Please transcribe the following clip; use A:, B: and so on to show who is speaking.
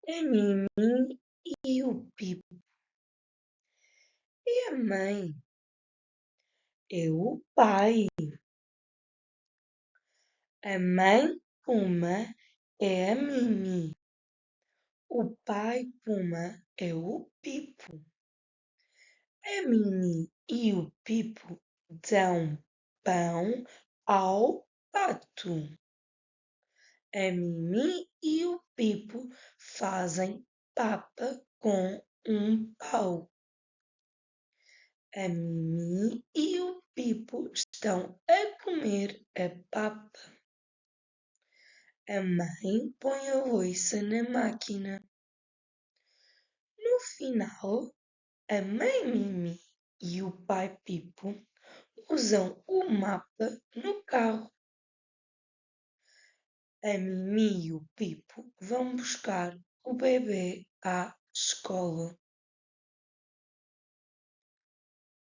A: A Mimi e o Pipo. E a mãe é o pai. A mãe Puma é a Mimi. O pai Puma é o Pipo. A Mimi e o Pipo dão pão ao pato. A Mimi e o Pipo fazem papa com um pau. A Mimi e o Pipo estão a comer a papa. A mãe põe a louça na máquina. No final, a mãe Mimi e o pai Pipo usam o mapa no carro. A Mimi e o Pipo vão buscar o bebê à escola.